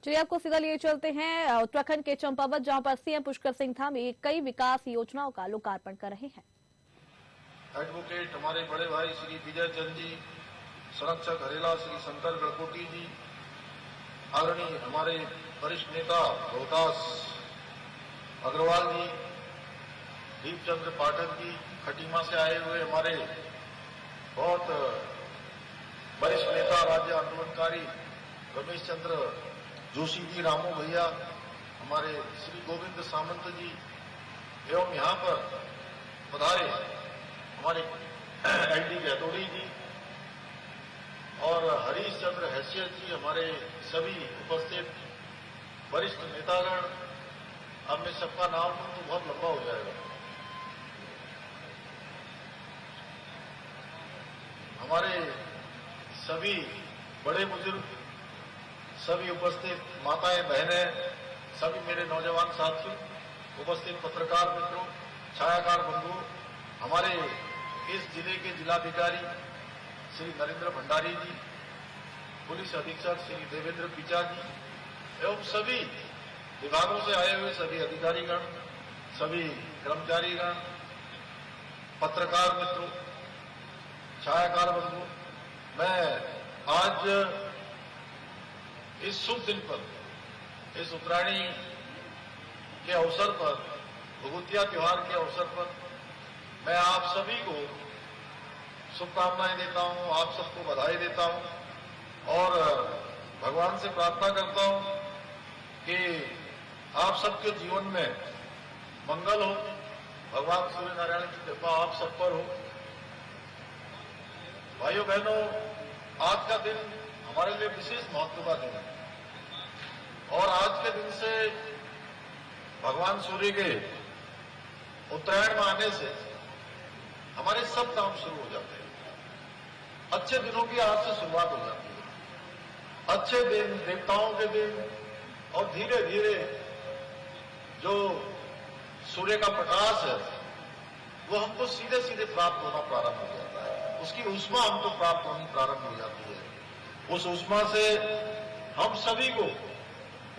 चलिए आपको सीधा लिए चलते हैं उत्तराखंड के चंपावत, जहां पर सीएम पुष्कर सिंह धामी कई विकास योजनाओं का लोकार्पण कर रहे हैं। एडवोकेट हमारे बड़े भाई श्री विजय चंद जी, संरक्षक हरेला श्री शंकर गढ़कोटी जी, आदरणीय हमारे वरिष्ठ नेता रोहतास अग्रवाल जी, दीपचंद्र पाठक जी, खटीमा से आए हुए हमारे बहुत वरिष्ठ नेता राज्य आंदोलनकारी रमेश चंद्र जोशी जी, रामू भैया, हमारे श्री गोविंद सामंत जी, एवं यहाँ पर पधारे हमारे एलडी गहतोड़ी जी और हरीश चंद्र हैसियत जी, हमारे सभी उपस्थित वरिष्ठ नेतागण। अब मैं सबका नाम लूं तो बहुत लंबा हो जाएगा। हमारे सभी बड़े बुजुर्ग, सभी उपस्थित माताएं, बहनें, सभी मेरे नौजवान साथियों, उपस्थित पत्रकार मित्रों, छायाकार बंधुओं, हमारे इस जिले के जिलाधिकारी श्री नरेंद्र भंडारी जी, पुलिस अधीक्षक श्री देवेंद्र पिचा जी, एवं सभी विभागों से आए हुए सभी अधिकारीगण, सभी कर्मचारीगण, पत्रकार मित्रों, छायाकार बंधुओं, मैं आज इस शुभ दिन पर, इस उत्तरायणी के अवसर पर, भगुतिया त्योहार के अवसर पर मैं आप सभी को शुभकामनाएं देता हूं, आप सबको बधाई देता हूं और भगवान से प्रार्थना करता हूं कि आप सबके जीवन में मंगल हो, भगवान सूर्य नारायण की कृपा आप सब पर हो। भाइयों बहनों, आज का दिन हमारे लिए विशेष महत्व का दिन है और आज के दिन से भगवान सूर्य के उत्तरायण में आने से हमारे सब काम शुरू हो जाते हैं। अच्छे दिनों की आज से शुरुआत हो जाती है। अच्छे दिन, देवताओं के दिन, और धीरे धीरे जो सूर्य का प्रकाश है वो हमको सीधे सीधे प्राप्त होना प्रारंभ हो जाता है। उसकी ऊष्मा हमको प्राप्त होनी प्रारंभ हो जाती है। उस ऊष्मा से हम सभी को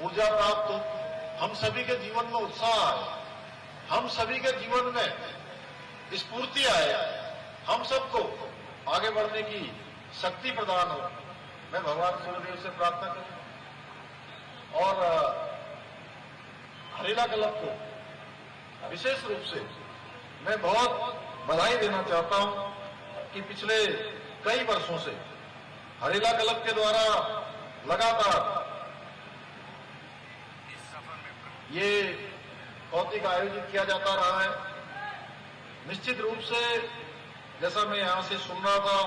ऊर्जा प्राप्त हो, हम सभी के जीवन में उत्साह आए, हम सभी के जीवन में स्फूर्ति आए, हम सबको आगे बढ़ने की शक्ति प्रदान हो। मैं भगवान सूर्यदेव से प्रार्थना करूं और हरेला क्लब को विशेष रूप से मैं बहुत बधाई देना चाहता हूं कि पिछले कई वर्षों से हरेला क्लब के द्वारा लगातार ये कौतिक आयोजित किया जाता रहा है। निश्चित रूप से जैसा मैं यहां से सुन रहा था,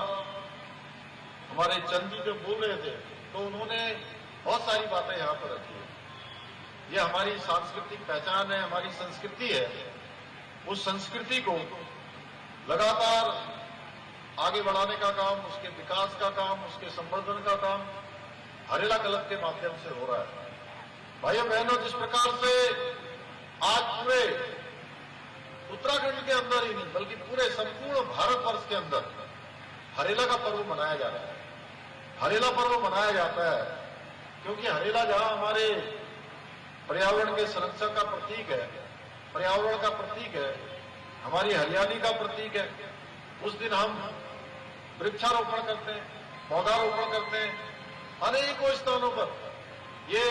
हमारे चंद जी जो बोल रहे थे तो उन्होंने बहुत सारी बातें यहां पर रखी है। ये हमारी सांस्कृतिक पहचान है, हमारी संस्कृति है। उस संस्कृति को लगातार आगे बढ़ाने का काम, उसके विकास का काम, उसके संवर्धन का काम हरेला क्लब के माध्यम से हो रहा है। भाइयों बहनों, जिस प्रकार से आज पूरे उत्तराखंड के अंदर ही नहीं बल्कि पूरे संपूर्ण भारतवर्ष के अंदर हरेला का पर्व मनाया जा रहा है। हरेला पर्व मनाया जाता है क्योंकि हरेला जहां हमारे पर्यावरण के संरक्षण का प्रतीक है, पर्यावरण का प्रतीक है, हमारी हरियाली का प्रतीक है, उस दिन हम वृक्षारोपण करते हैं, पौधारोपण करते हैं। अनेकों स्थानों पर ये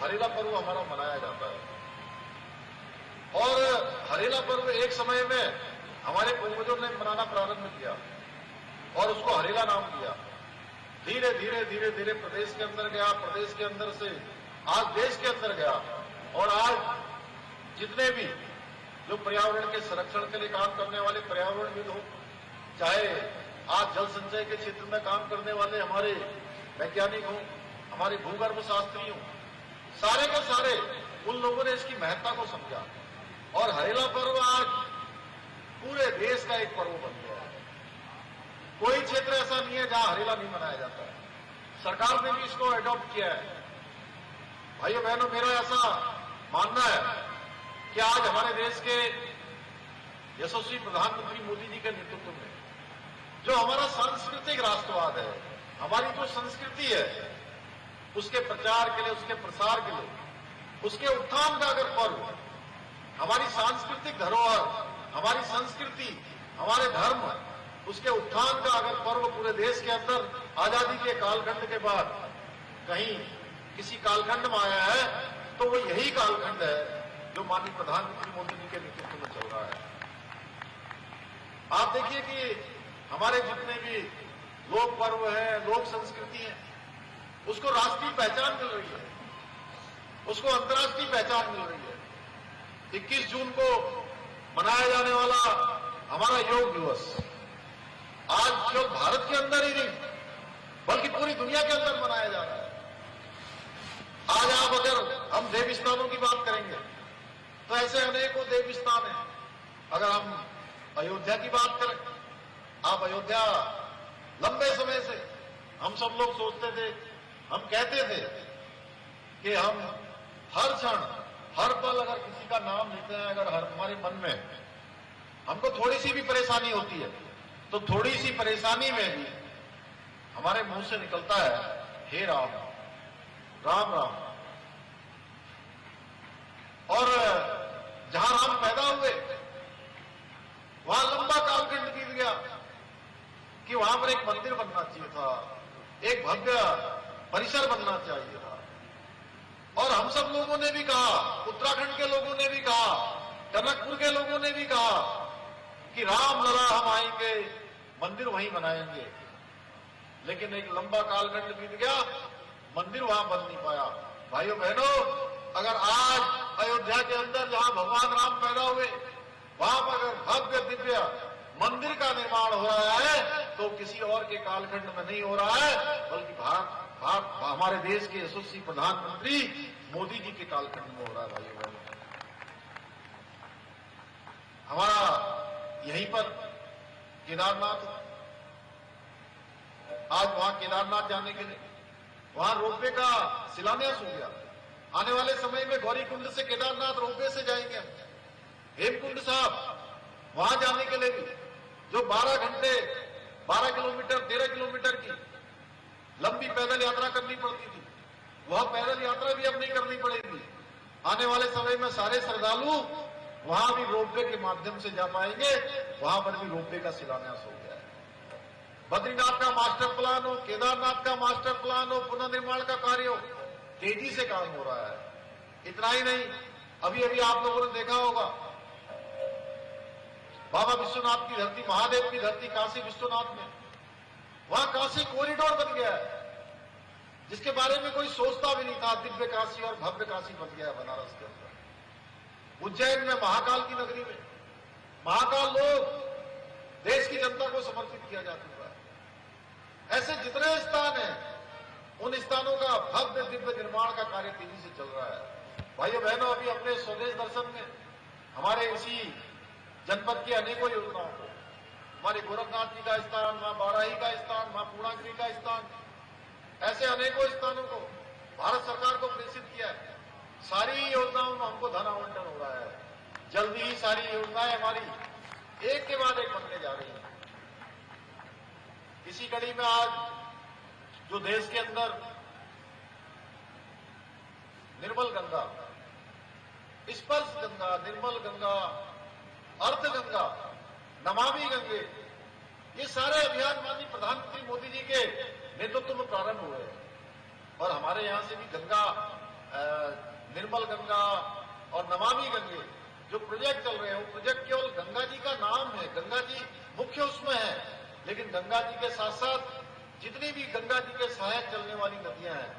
हरेला पर्व हमारा मनाया जाता है और हरेला पर्व एक समय में हमारे पूर्वजों ने मनाना प्रारंभ किया और उसको हरेला नाम दिया। धीरे धीरे धीरे धीरे प्रदेश के अंदर गया, प्रदेश के अंदर से आज देश के अंदर गया और आज जितने भी जो पर्यावरण के संरक्षण के लिए काम करने वाले पर्यावरणविद हो, चाहे आज जल संचय के क्षेत्र में काम करने वाले हमारे वैज्ञानिक हों, हमारे भूगर्भ शास्त्री हों, सारे के सारे उन लोगों ने इसकी महत्ता को समझा और हरेला पर्व आज पूरे देश का एक पर्व बन गया है। कोई क्षेत्र ऐसा नहीं है जहां हरेला नहीं मनाया जाता है। सरकार ने भी इसको अडॉप्ट किया है। भाइयों बहनों, मेरा ऐसा मानना है कि आज हमारे देश के यशस्वी प्रधानमंत्री मोदी जी के नेतृत्व में जो हमारा सांस्कृतिक राष्ट्रवाद है, हमारी जो संस्कृति है, उसके प्रचार के लिए, उसके प्रसार के लिए, उसके उत्थान का अगर पर्व, हमारी सांस्कृतिक धरोहर, हमारी संस्कृति, हमारे धर्म, उसके उत्थान का अगर पर्व पूरे देश के अंदर आजादी के कालखंड के बाद कहीं किसी कालखंड में आया है तो वो यही कालखंड है जो माननीय प्रधानमंत्री मोदी जी के नेतृत्व में चल रहा है। आप देखिए कि हमारे जितने भी लोक पर्व है, लोक संस्कृति है, उसको राष्ट्रीय पहचान मिल रही है, उसको अंतर्राष्ट्रीय पहचान मिल रही है। 21 जून को मनाया जाने वाला हमारा योग दिवस आज केवल भारत के अंदर ही नहीं बल्कि पूरी दुनिया के अंदर मनाया जा रहा है। आज आप अगर हम देव स्थानों की बात करेंगे तो ऐसे अनेकों देव स्थान हैं। अगर हम अयोध्या की बात करें, आप अयोध्या लंबे समय से हम सब लोग सोचते थे, हम कहते थे कि हम हर क्षण हर पल अगर किसी का नाम लेते हैं, अगर हमारे मन में हमको थोड़ी सी भी परेशानी होती है तो थोड़ी सी परेशानी में भी हमारे मुंह से निकलता है हे राम, राम राम। और जहां राम पैदा हुए वहां लंबा कालखंड बीत गया कि वहां पर एक मंदिर बनना चाहिए था, एक भव्य परिसर बनना चाहिए था। और हम सब लोगों ने भी कहा, उत्तराखंड के लोगों ने भी कहा, टनकपुर के लोगों ने भी कहा कि राम लला हम आएंगे, मंदिर वहीं बनाएंगे। लेकिन एक लंबा कालखंड बीत गया, मंदिर वहां बन नहीं पाया। भाइयों बहनों, अगर आज अयोध्या के अंदर जहां भगवान राम पैदा हुए वहां पर अगर भव्य दिव्य मंदिर का निर्माण हो रहा है तो किसी और के कालखंड में नहीं हो रहा है बल्कि भारत हमारे देश के यशस्वी प्रधानमंत्री मोदी जी के कालखंड में हो रहा है। भाइयों बहनों, हमारा यहीं पर केदारनाथ, आज वहां केदारनाथ जाने के लिए वहां रोपवे का शिलान्यास हो गया। आने वाले समय में गौरीकुंड से केदारनाथ रोपवे से जाएंगे। हेमकुंड साहब वहां जाने के लिए भी जो 12 घंटे 12 किलोमीटर 13 किलोमीटर की लंबी पैदल यात्रा करनी पड़ती थी, वह पैदल यात्रा भी अब नहीं करनी पड़ेगी। आने वाले समय में सारे श्रद्धालु वहां भी रोपवे के माध्यम से जा पाएंगे। वहां पर भी रोपवे का शिलान्यास हो गया है। बद्रीनाथ का मास्टर प्लान हो, केदारनाथ का मास्टर प्लान हो, पुनर्निर्माण का कार्य हो, तेजी से काम हो रहा है। इतना ही नहीं, अभी अभी आप लोगों ने देखा होगा बाबा विश्वनाथ की धरती, महादेव की धरती काशी विश्वनाथ में, वहां काशी कॉरिडोर बन गया है जिसके बारे में कोई सोचता भी नहीं था। दिव्य काशी और भव्य काशी बन गया है बनारस के अंदर। उज्जैन में महाकाल की नगरी में महाकाल लोग देश की जनता को समर्पित किया जा चुका है। ऐसे जितने स्थान हैं उन स्थानों का भव्य दिव्य निर्माण का कार्य तेजी से चल रहा है। भाइयों बहनों, अभी अपने स्वदेश दर्शन में हमारे इसी जनपद की अनेकों योजनाओं को, हमारे गोरखनाथ जी का स्थान, मां बाराही का स्थान, मां पूर्णागिरी का स्थान, ऐसे अनेकों स्थानों को भारत सरकार को प्रेषित किया है। सारी योजनाओं में हमको धन आवंटन हो रहा है। जल्दी ही सारी योजनाएं हमारी एक के बाद एक बनने जा रही है। इसी कड़ी में आज जो देश के अंदर निर्मल गंगा, स्पर्श गंगा, निर्मल गंगा, अर्थ गंगा, नमामि गंगे, ये सारे अभियान माननीय प्रधानमंत्री मोदी जी के नेतृत्व में प्रारंभ हुए हैं। और हमारे यहां से भी गंगा, निर्मल गंगा और नमामि गंगे जो प्रोजेक्ट चल रहे हैं, वो प्रोजेक्ट केवल गंगा जी का नाम है, गंगा जी मुख्य उसमें है, लेकिन गंगा जी के साथ साथ जितनी भी गंगा जी के सहायक चलने वाली नदियां हैं,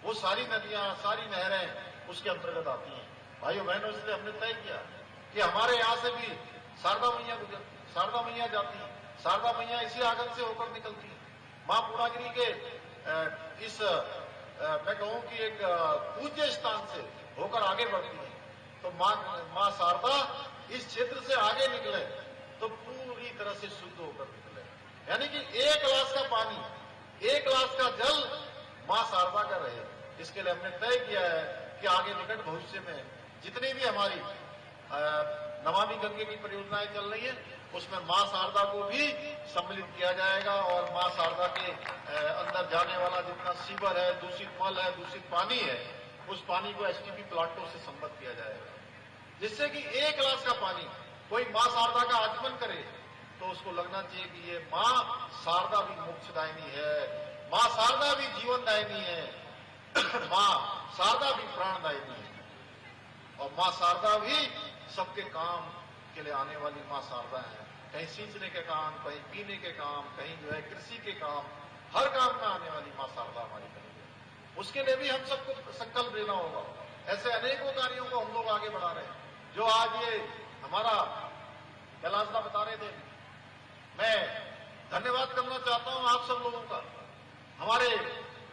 वो सारी नदियां, सारी नहरें उसके अंतर्गत आती हैं। भाइयों बहनों, इसलिए हमने तय किया कि हमारे यहां से भी शारदा मैया जाती है। शारदा मैया इसी आंगन से होकर निकलती है। मां पूर्णागिरी के मैं कहूं कि एक पूज्य स्थान से होकर आगे बढ़ती है। तो मां शारदा इस क्षेत्र से आगे निकले तो पूरी तरह से शुद्ध होकर निकले, यानी कि 1 गिलास का पानी, 1 गिलास का जल मां शारदा का रहे। इसके लिए हमने तय किया है कि आगे निकट भविष्य में जितनी भी हमारी नमामि गंगे की परियोजनाएं चल रही है उसमें मां शारदा को भी सम्मिलित किया जाएगा और मां शारदा के अंदर जाने वाला जितना सीवर है, दूषित मल है, दूषित पानी है, उस पानी को एसटीपी प्लांटों से संबद्ध किया जाएगा, जिससे कि एक गिलास का पानी कोई मां शारदा का आगमन करे तो उसको लगना चाहिए कि ये मां शारदा भी मोक्षदायिनी है, मां शारदा भी जीवनदायिनी है, मां शारदा भी प्राणदायिनी है और मां शारदा भी सबके काम के लिए आने वाली मां शारदा है। कहीं सींचने के काम, कहीं पीने के काम, कहीं जो है कृषि के काम, हर काम में आने वाली मां शारदा हमारी करेगी। उसके लिए भी हम सबको संकल्प लेना होगा। ऐसे अनेकों कार्यों को हम लोग आगे बढ़ा रहे हैं, जो आज ये हमारा कैलाशदा बता रहे थे। मैं धन्यवाद करना चाहता हूं आप सब लोगों का, हमारे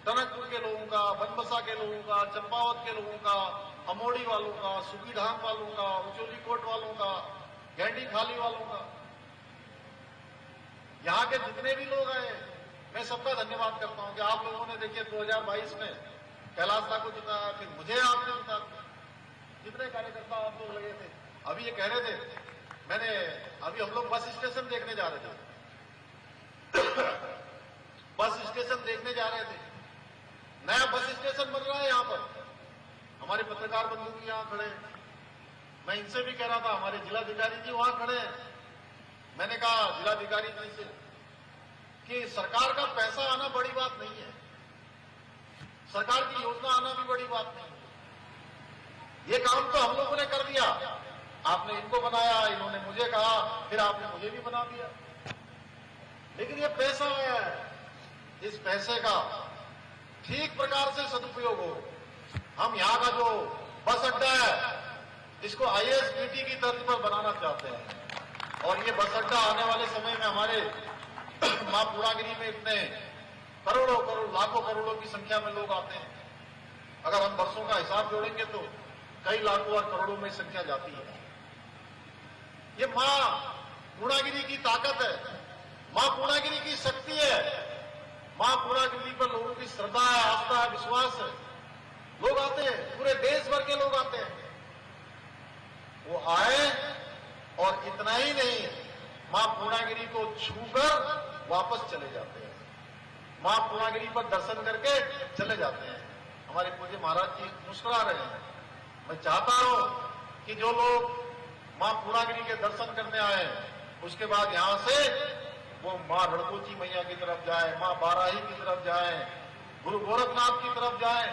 टनकपुर के लोगों का, बनबसा के लोगों का, चंपावत के लोगों का, अमोड़ी वालों का, सुकीढांग वालों का, उचोली कोट वालों का, गैंडी खाली वालों का, यहाँ के जितने भी लोग आए, मैं सबका धन्यवाद करता हूं कि आप लोगों ने देखिए 2022 में कैलाशदा को जिताया, फिर मुझे आपने जिता दिया। जितने कार्यकर्ता आप लोग लगे थे, अभी ये कह रहे थे, मैंने अभी हम लोग बस स्टेशन देखने जा रहे थे बस स्टेशन देखने जा रहे थे, नया बस स्टेशन बन रहा है यहाँ पर, हमारे पत्रकार बंधु भी यहाँ खड़े हैं, मैं इनसे भी कह रहा था, हमारे जिलाधिकारी जी वहां खड़े हैं, मैंने कहा जिलाधिकारी जी से कि सरकार का पैसा आना बड़ी बात नहीं है, सरकार की योजना आना भी बड़ी बात नहीं है, ये काम तो हम लोगों ने कर दिया, आपने इनको बनाया, इन्होंने मुझे कहा, फिर आपने मुझे भी बना दिया, लेकिन ये पैसा आया है, इस पैसे का ठीक प्रकार से सदुपयोग हो। हम यहाँ का जो बस अड्डा है, इसको ISBT की तर्ज पर बनाना चाहते हैं और ये बस अड्डा आने वाले समय में हमारे मां पूर्णागिरी में इतने करोड़ों करोड़ लाखों करोड़ों की संख्या में लोग आते हैं, अगर हम बसों का हिसाब जोड़ेंगे तो कई लाखों और करोड़ों में संख्या जाती है। ये मां पूर्णागिरी की ताकत है, मां पूर्णागिरी की शक्ति है, मां पूर्णागिरी पर लोगों की श्रद्धा है, आस्था है, विश्वास है, लोग आते हैं, पूरे देश भर के लोग आते हैं, वो आए और इतना ही नहीं, मां पूर्णागिरी को छूकर वापस चले जाते हैं, मां पूर्णागिरी पर दर्शन करके चले जाते हैं। हमारे पूज्य महाराज जी मुस्कुरा रहे हैं। मैं चाहता हूं कि जो लोग मां पूर्णागिरी के दर्शन करने आए, उसके बाद यहां से वो मां रणकोची मैया की तरफ जाए, मां बाराही की तरफ जाए, गुरु गोरखनाथ की तरफ जाए,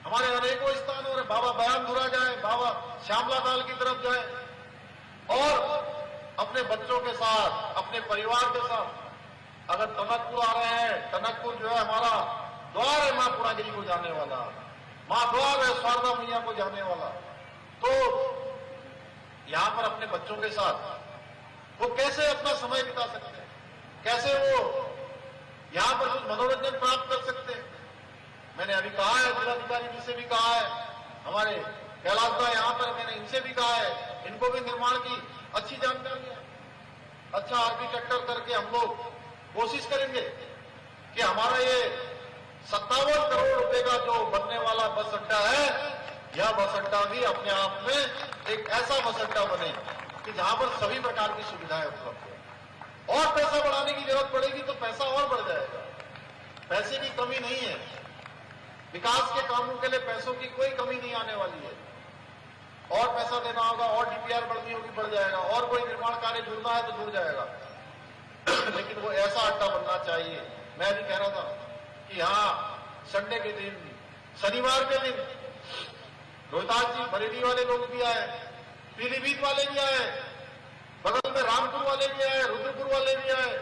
हमारे अनेकों स्थानों में बाबा बयानधुरा जाए, बाबा श्यामला दाल की तरफ जाए और अपने बच्चों के साथ, अपने परिवार के साथ, अगर टनकपुर आ रहे हैं, टनकपुर जो है हमारा द्वार है मां पूर्णागिरी को जाने वाला, मां द्वार है शारदा मैया को जाने वाला, तो यहां पर अपने बच्चों के साथ वो कैसे अपना समय बिता सकते हैं, कैसे वो यहां पर कुछ मनोरंजन प्राप्त कर सकते हैं। मैंने अभी कहा है, जिलाधिकारी जी से भी कहा है, हमारे कैलाशदा यहाँ पर मैंने इनसे भी कहा है, इनको भी निर्माण की अच्छी जानकारी है, अच्छा आर्किटेक्चर करके हम लोग कोशिश करेंगे कि हमारा ये 57 करोड़ रुपए का जो बनने वाला बस अड्डा है, यह बस अड्डा भी अपने आप में एक ऐसा बस अड्डा बने कि जहां पर सभी प्रकार की सुविधाएं उपलब्ध हो। और पैसा बढ़ाने की जरूरत पड़ेगी तो पैसा और बढ़ जाएगा, पैसे की कमी नहीं है, विकास के कामों के लिए पैसों की कोई कमी नहीं आने वाली है। और पैसा देना होगा, और DPR बढ़नी होगी, बढ़ जाएगा, और कोई निर्माण कार्य जुड़ना है तो जुड़ जाएगा लेकिन वो ऐसा अड्डा बनना चाहिए। मैं भी कह रहा था कि यहाँ संडे के दिन, शनिवार के दिन रोहतास जी बरेली वाले लोग भी आए, पीलीभीत वाले भी आए, बगल में रामपुर वाले भी आए, रुद्रपुर वाले भी आए,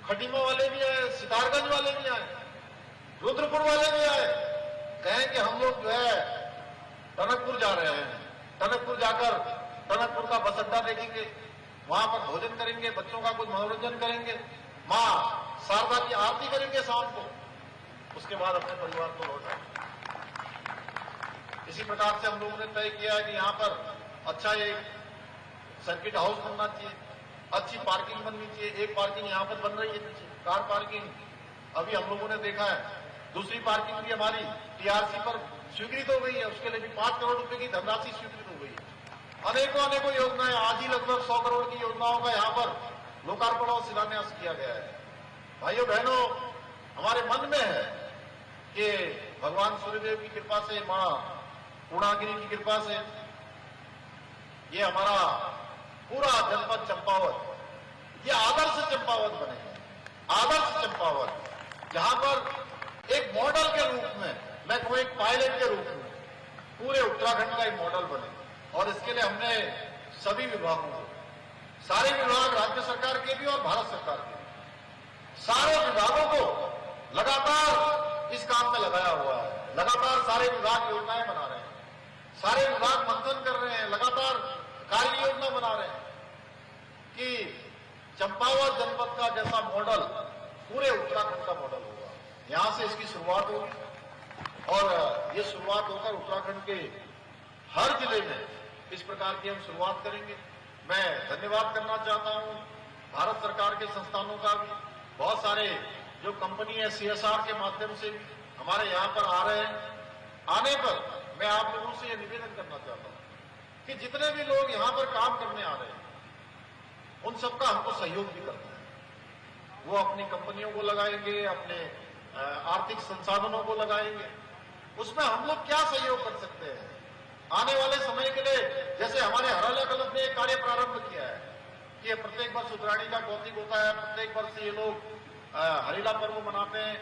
खटीमा वाले भी आए, सितारगंज वाले भी आए, रुद्रपुर वाले भी आए, कहें कि हम लोग जो है टनकपुर जा रहे हैं, टनकपुर जाकर टनकपुर का बस अड्डा देखेंगे, वहां पर भोजन करेंगे, बच्चों का कुछ मनोरंजन करेंगे, मां शारदा की आरती करेंगे शाम को, उसके बाद अपने परिवार को लौटाएंगे। इसी प्रकार से हम लोगों ने तय किया है कि यहाँ पर अच्छा एक सर्किट हाउस बनना चाहिए, अच्छी पार्किंग बननी चाहिए। एक पार्किंग यहाँ पर बन रही है पीछे, कार पार्किंग, अभी हम लोगों ने देखा है, दूसरी पार्किंग भी हमारी TRC पर स्वीकृत हो गई है, उसके लिए भी 5 करोड़ रुपए की धनराशि स्वीकृत हो गई है। अनेकों अनेकों योजनाएं, आज ही लगभग 100 करोड़ की योजनाओं का यहाँ पर लोकार्पण और शिलान्यास किया गया है। भाइयों बहनों, हमारे मन में है कि भगवान सूर्यदेव की कृपा से, मां पूर्णागिरी की कृपा से ये हमारा पूरा जनपद चंपावत ये आदर्श चंपावत बने, आदर्श चंपावत, जहां पर एक मॉडल के रूप में, मैं कहूं एक पायलट के रूप में पूरे उत्तराखंड का एक मॉडल बने। और इसके लिए हमने सभी विभागों को, सारे विभाग, राज्य सरकार के भी और भारत सरकार के भी, सारे विभागों को लगातार इस काम में लगाया हुआ है। लगातार सारे विभाग योजनाएं बना रहे हैं, सारे विभाग मंथन कर रहे हैं, लगातार कार्य योजना बना रहे हैं कि चंपावत जनपद का जैसा मॉडल पूरे उत्तराखंड का मॉडल होगा। यहां से इसकी शुरुआत होगी और ये शुरुआत होकर उत्तराखंड के हर जिले में इस प्रकार की हम शुरुआत करेंगे। मैं धन्यवाद करना चाहता हूं भारत सरकार के संस्थानों का भी, बहुत सारे जो कंपनी है CSR के माध्यम से भी हमारे यहां पर आ रहे हैं। आने पर मैं आप लोगों से यह निवेदन करना चाहता हूं कि जितने भी लोग यहां पर काम करने आ रहे हैं उन सबका हमको सहयोग भी करना है। वो अपनी कंपनियों को लगाएंगे, अपने आर्थिक संसाधनों को लगाएंगे, उसमें हम लोग क्या सहयोग कर सकते हैं आने वाले समय के लिए। जैसे हमारे हराला क्लब ने एक कार्य प्रारंभ किया है कि प्रत्येक वर्ष उत्तरायणी का कौतिक होता है, प्रत्येक वर्ष ये लोग हरिला पर्व मनाते हैं,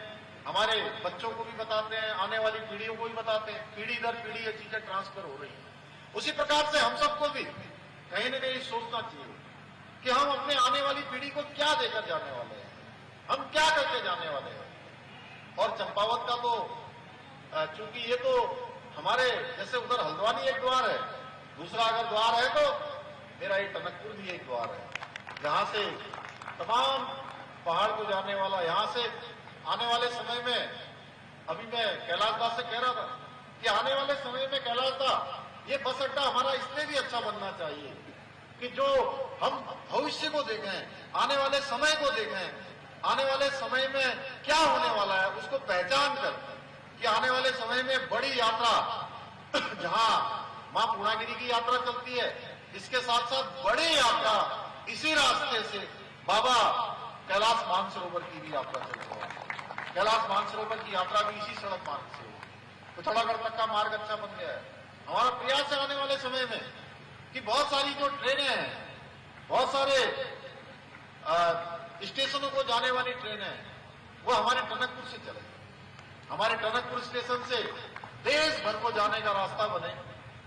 हमारे बच्चों को भी बताते हैं, आने वाली पीढ़ियों को भी बताते हैं, पीढ़ी दर पीढ़ी ये चीजें ट्रांसफर हो रही है। उसी प्रकार से हम सबको भी कहीं न कहीं सोचना चाहिए कि हम अपने आने वाली पीढ़ी को क्या देकर जाने वाले हैं, हम क्या करके जाने वाले हैं। और चंपावत का तो चूंकि ये तो हमारे जैसे उधर हल्द्वानी एक द्वार है, दूसरा अगर द्वार है तो मेरा ये टनकपुर भी एक द्वार है, जहां से तमाम पहाड़ को जाने वाला, यहां से आने वाले समय में, अभी मैं कैलाश दास से कह रहा था कि आने वाले समय में कैलाश दास ये बस अड्डा हमारा इसलिए भी अच्छा बनना चाहिए कि जो हम भविष्य को देखें, आने वाले समय को देखें, आने वाले समय में क्या होने वाला है उसको पहचान कर कि आने वाले समय में बड़ी यात्रा जहां मां पूर्णागिरी की यात्रा चलती है, इसके साथ साथ बड़ी यात्रा इसी रास्ते से बाबा कैलाश मानसरोवर की भी यात्रा चल रही है। कैलाश मानसरोवर की यात्रा भी इसी सड़क मार्ग से होगी। पिथौरागढ़ तक का मार्ग अच्छा बन गया है। हमारा प्रयास है आने वाले समय में कि बहुत सारी जो ट्रेनें हैं, बहुत सारे स्टेशनों को जाने वाली ट्रेनें हैं, वो हमारे टनकपुर से चलेगी। हमारे टनकपुर स्टेशन से देश भर को जाने का रास्ता बने,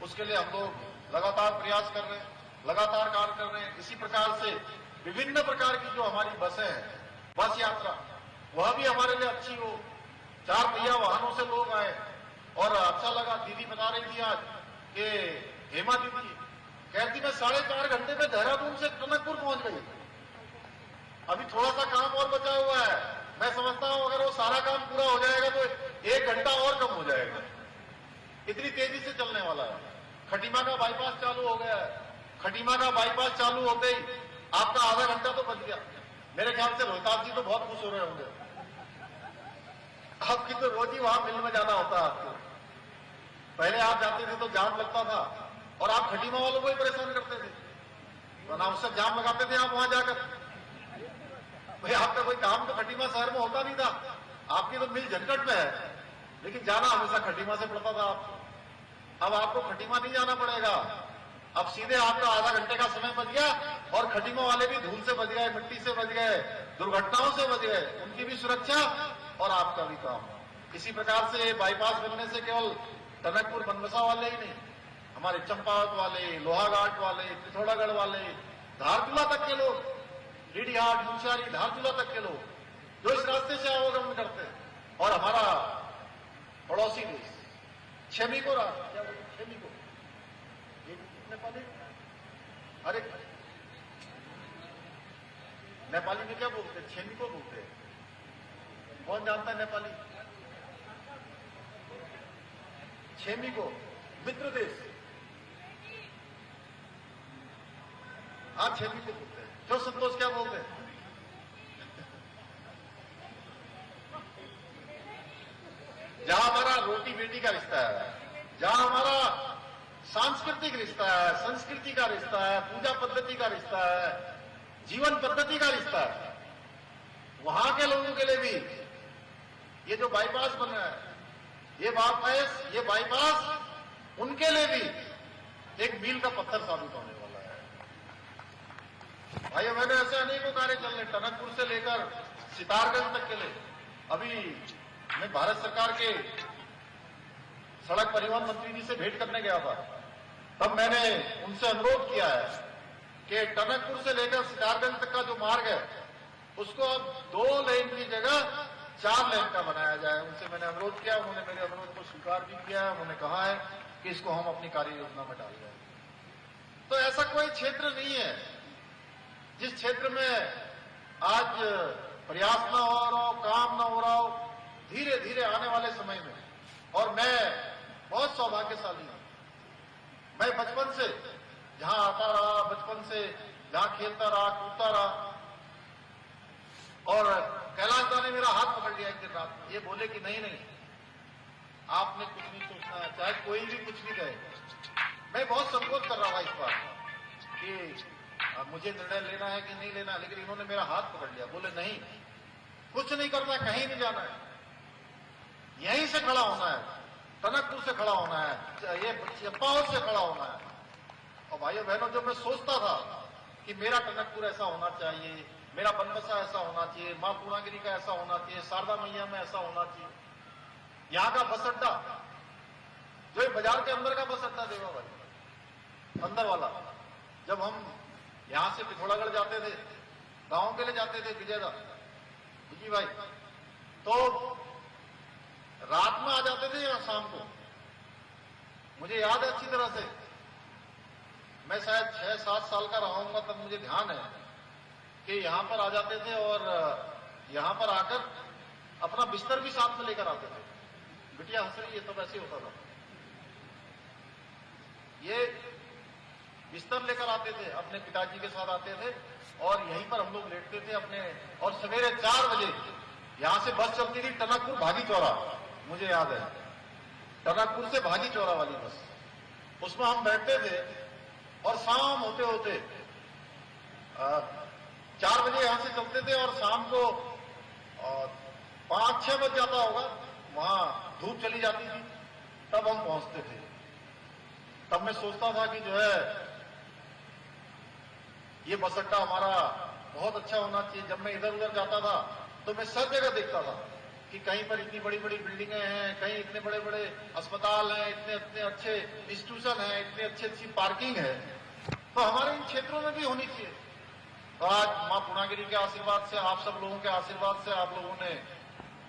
उसके लिए हम लोग लगातार प्रयास कर रहे हैं, लगातार कार्य कर रहे हैं। इसी प्रकार से विभिन्न प्रकार की जो हमारी बसें हैं, बस यात्रा वह भी हमारे लिए अच्छी हो, 4 पहिया वाहनों से लोग आए। और अच्छा लगा, दीदी बता रही थी आज कि हेमा दीदी कहती मैं 4.5 घंटे में देहरादून से टनकपुर पहुंच गई। अभी थोड़ा सा काम और बचा हुआ है, मैं समझता हूं अगर वो सारा काम पूरा हो जाएगा तो 1 घंटा और कम हो जाएगा, इतनी तेजी से चलने वाला है। खटीमा का बाईपास चालू हो गया है, खटीमा का बाईपास चालू होते ही आपका आधा घंटा तो बच गया। मेरे ख्याल से रोहतास जी तो बहुत खुश हो रहे होंगे, आपकी तो रोज ही वहां मिल में जाना होता है आपको। पहले आप जाते थे तो जाम लगता था और आप खटीमा वालों को ही परेशान करते थे, वरना उससे जाम लगाते थे आप वहां जाकर। भाई आपका कोई काम तो खटीमा शहर में होता नहीं था, आपकी तो मिल झंझट में है, लेकिन जाना हमेशा खटीमा से पड़ता था आपको। अब आपको खटीमा नहीं जाना पड़ेगा, अब सीधे आपका आधा घंटे का समय बच गया और खटीमा वाले भी धूल से बच गए, मिट्टी से बच गए, दुर्घटनाओं से बच गए, उनकी भी सुरक्षा और आपका भी काम। इसी प्रकार से बाईपास बनने से केवल टनकपुर बनबसा वाले ही नहीं, हमारे चंपावत वाले, लोहाघाट वाले, पिथौरागढ़ वाले, धारचूला तक के लोग, डीडीहाट, मुंशियारी, धारचूला तक के लोग जो इस रास्ते से आवागमन करते हैं। और हमारा पड़ोसी देश छेमिको रास्ता, क्या बोलते हैं छेमिको, नेपाली, अरे नेपाली में क्या बोलते हैं, छेमिको बोलते हैं, कौन जानता है नेपाली? छेमिको मित्र देश, हाँ छेमिको बोलते हैं। जो संतोष क्या बोलते हैं? जहां हमारा रोटी बेटी का रिश्ता है, जहां हमारा सांस्कृतिक रिश्ता है, संस्कृति का रिश्ता है, पूजा पद्धति का रिश्ता है, जीवन पद्धति का रिश्ता है। वहां के लोगों के लिए भी ये जो बाईपास बन रहा है, ये बाईपास उनके लिए भी एक मील का पत्थर साबित होने वाला है। भाइयों मैंने ऐसे अनेकों कार्य चल रहे, टनकपुर से लेकर सितारगंज तक के लिए। अभी मैं भारत सरकार के सड़क परिवहन मंत्री जी से भेंट करने गया था, तब मैंने उनसे अनुरोध किया है कि टनकपुर से लेकर सितारगंज तक का जो मार्ग है उसको अब 2 लेन की जगह 4 लेन का बनाया जाए। उनसे मैंने अनुरोध किया, उन्होंने मेरे अनुरोध को स्वीकार भी किया है। उन्होंने कहा है कि इसको हम अपनी कार्य योजना में डाल दें। तो ऐसा कोई क्षेत्र नहीं है जिस क्षेत्र में आज प्रयास न हो रहा हो, काम न हो रहा हो। धीरे धीरे आने वाले समय में, और मैं बहुत सौभाग्यशाली हूं, मैं बचपन से जहां आता रहा, बचपन से जहां खेलता रहा, कूदता रहा, और कैलाश दा ने मेरा हाथ पकड़ लिया एक दिन रात में। ये बोले कि नहीं नहीं, आपने कुछ नहीं सोचना है, चाहे कोई भी कुछ भी कहे। मैं बहुत संकोच कर रहा था इस बात कि मुझे निर्णय लेना है कि नहीं लेना, लेकिन इन्होंने मेरा हाथ पकड़ लिया। बोले नहीं, कुछ नहीं करना, कहीं नहीं जाना है, यहीं से खड़ा होना है, टनकपुर से खड़ा होना है, ये चंपावत से खड़ा होना है। और भाइयों बहनों, जब मैं सोचता था कि मेरा टनकपुर ऐसा होना चाहिए, मेरा बनबसा ऐसा होना चाहिए, मां पूर्णागिरी का ऐसा होना चाहिए, शारदा मैया में ऐसा होना चाहिए, यहाँ का बस अड्डा जो बाजार के अंदर का बस अड्डा देवा भाई, अंदर वाला, जब हम यहां से पिथौरागढ़ जाते थे, गांव के लिए जाते थे, विजयदा विजय भाई, तो रात में आ जाते थे या शाम को। मुझे याद है अच्छी तरह से, मैं शायद 6-7 साल का रहा हूंगा, तब मुझे ध्यान है कि यहां पर आ जाते थे और यहां पर आकर अपना बिस्तर भी साथ में लेकर आते थे। बिटिया हंस रही है, तब ऐसे होता था। ये बिस्तर लेकर आते थे, अपने पिताजी के साथ आते थे और यहीं पर हम लोग लेटते थे अपने। और सवेरे 4 बजे यहां से बस चलती थी टनकपुर भागी चौरा, मुझे याद है, टनकपुर से भागी चौरा वाली बस, उसमें हम बैठते थे और शाम होते होते 4 बजे यहां से चलते थे और शाम को 5-6 बज जाता होगा, वहां धूप चली जाती थी, तब हम पहुंचते थे। तब मैं सोचता था कि जो है ये बस अड्डा हमारा बहुत अच्छा होना चाहिए। जब मैं इधर उधर जाता था तो मैं सब जगह देखता था कि कहीं पर इतनी बड़ी बड़ी बिल्डिंगें हैं, कहीं इतने बड़े बड़े अस्पताल हैं, इतने इतने अच्छे इंस्टीट्यूशन हैं, इतनी अच्छी पार्किंग है, तो हमारे इन क्षेत्रों में भी होनी चाहिए। तो आज मां पूर्णागिरी के आशीर्वाद से, आप सब लोगों के आशीर्वाद से, आप लोगों ने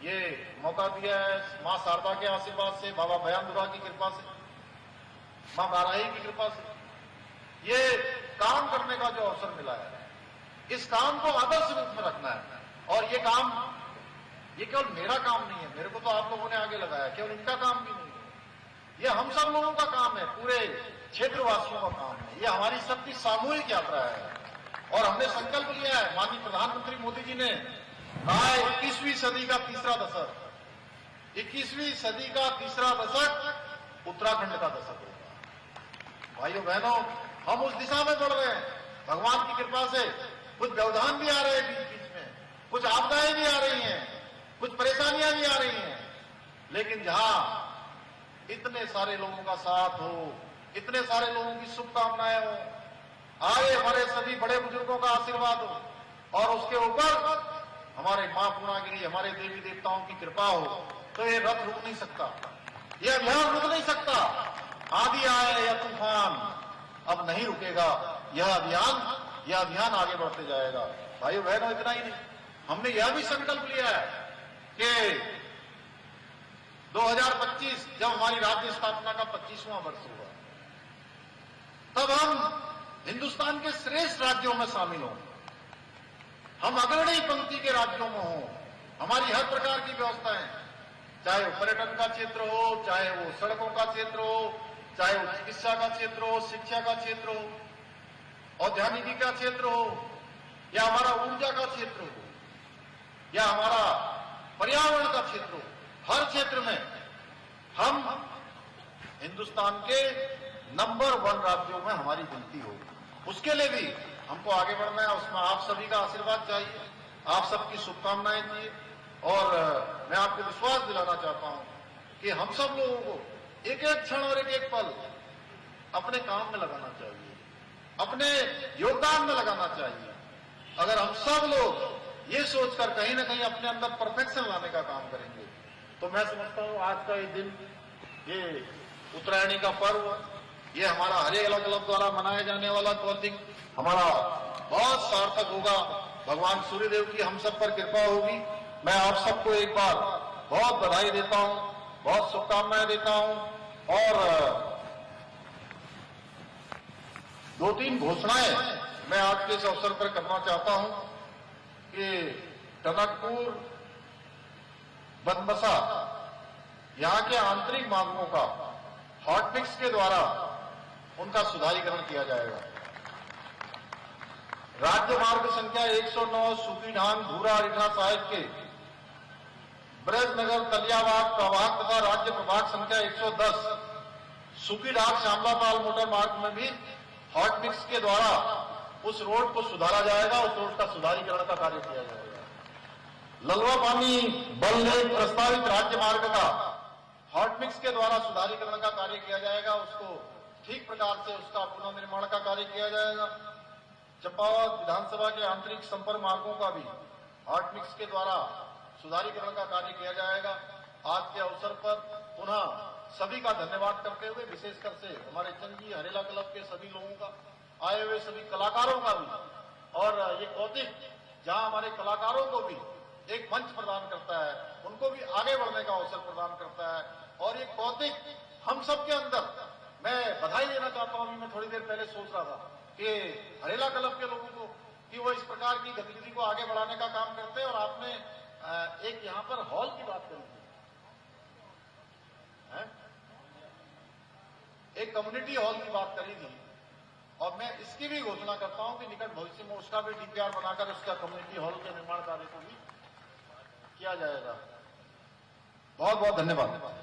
ये मौका दिया है, मां शारदा के आशीर्वाद से, बाबा बयानदुरा की कृपा से, मां बाराही की कृपा से, ये काम करने का जो अवसर मिला है, इस काम को आदर्श रूप में रखना है। और ये काम, ये केवल मेरा काम नहीं है, मेरे को तो आप लोगों ने आगे लगाया, केवल इनका काम भी नहीं है, ये हम सब लोगों का काम है, पूरे क्षेत्रवासियों का काम है। ये हमारी सबकी सामूहिक यात्रा है और हमने संकल्प लिया है, माननीय प्रधानमंत्री मोदी जी ने कहा 21वीं सदी का तीसरा दशक, 21वीं सदी का तीसरा दशक उत्तराखंड का दशक होगा। भाइयों बहनों, हम उस दिशा में बढ़ रहे हैं, भगवान की कृपा से। कुछ व्यवधान भी आ रहे हैं बीच बीच में, कुछ आपदाएं भी आ रही हैं, कुछ परेशानियां भी आ रही हैं, लेकिन जहां इतने सारे लोगों का साथ हो, इतने सारे लोगों की शुभकामनाएं हो, आए हमारे सभी बड़े बुजुर्गों का आशीर्वाद हो और उसके ऊपर हमारे मां पूर्णागिरी, हमारे देवी देवताओं की कृपा हो, तो ये रथ रुक नहीं सकता, ये अभियान रुक नहीं सकता। आंधी आए या तूफान, अब नहीं रुकेगा यह अभियान आगे बढ़ते जाएगा। भाइयों बहनों, इतना ही नहीं, हमने यह भी संकल्प लिया है कि 2025 जब हमारी राज्य स्थापना का 25वां वर्ष होगा, तब हम हिंदुस्तान के श्रेष्ठ राज्यों में शामिल हों, हम अग्रणी पंक्ति के राज्यों में हों। हमारी हर प्रकार की व्यवस्थाएं, चाहे वो पर्यटन का क्षेत्र हो, चाहे वो सड़कों का क्षेत्र हो, चाहे वो चिकित्सा का क्षेत्र हो, शिक्षा का क्षेत्र हो, औद्योगिकी का क्षेत्र हो, या हमारा ऊर्जा का क्षेत्र हो, या हमारा पर्यावरण का क्षेत्र हो, हर क्षेत्र में हम हिंदुस्तान के नंबर 1 राज्यों में हमारी गिनती हो। उसके लिए भी हमको आगे बढ़ना है, उसमें आप सभी का आशीर्वाद चाहिए, आप सबकी शुभकामनाएं चाहिए। और मैं आपको विश्वास दिलाना चाहता हूं कि हम सब लोगों को एक एक क्षण और एक एक पल अपने काम में लगाना चाहिए, अपने योगदान में लगाना चाहिए। अगर हम सब लोग ये सोचकर कहीं ना कहीं अपने अंदर परफेक्शन लाने का काम करेंगे तो मैं समझता हूं आज का ये दिन, ये उत्तरायणी का पर्व, ये हमारा हरेला क्लब द्वारा मनाया जाने वाला कौतिक हमारा बहुत सार्थक होगा। भगवान सूर्यदेव की हम सब पर कृपा होगी। मैं आप सबको एक बार बहुत बधाई देता हूं, बहुत शुभकामनाएं देता हूं। और 2-3 घोषणाएं मैं आज के इस अवसर पर करना चाहता हूं कि टनकपुर, बनबसा, यहां के आंतरिक मार्गों का हॉट मिक्स के द्वारा उनका सुधारीकरण किया जाएगा। राज्य मार्ग संख्या 109 सूखीढांग भूरा रिठा साहिब के ब्रजनगर तलियाबाग प्रभाग तथा राज्य प्रभाग संख्या 110 सूखीढांग श्यामलापाल मोटर मार्ग में भी हॉट मिक्स के द्वारा उस रोड को सुधारा जाएगा, उस रोड का सुधारीकरण का कार्य किया जाएगा। ललवा पानी बलदेव प्रस्तावित राज्य मार्ग का हॉट मिक्स के द्वारा सुधारीकरण का कार्य किया जाएगा, उसको ठीक प्रकार से उसका पुनर्निर्माण का कार्य किया जाएगा। चंपावत विधानसभा के आंतरिक संपर्क मार्गों का भी हॉट मिक्स के द्वारा सुधारीकरण का कार्य किया जाएगा। आज के अवसर पर पुनः सभी का धन्यवाद करते हुए विशेषकर से हमारे चंगी हरेला क्लब के सभी लोगों का, आए हुए सभी कलाकारों का भी, और ये कौतिक जहां हमारे कलाकारों को भी एक मंच प्रदान करता है, उनको भी आगे बढ़ने का अवसर प्रदान करता है। और ये कौतिक हम सबके अंदर, मैं बधाई देना चाहता हूं। मैं थोड़ी देर पहले सोच रहा था कि हरेला क्लब के लोगों को कि वो इस प्रकार की गतिविधि को आगे बढ़ाने का काम करते हैं। और आपने एक यहां पर हॉल की बात करी थी, एक कम्युनिटी हॉल की बात करी थी, और मैं इसकी भी घोषणा करता हूं कि निकट भविष्य में उसका भी डीपीआर बनाकर उसका कम्युनिटी हॉल के निर्माण कार्य को भी किया जाएगा। बहुत बहुत धन्यवाद।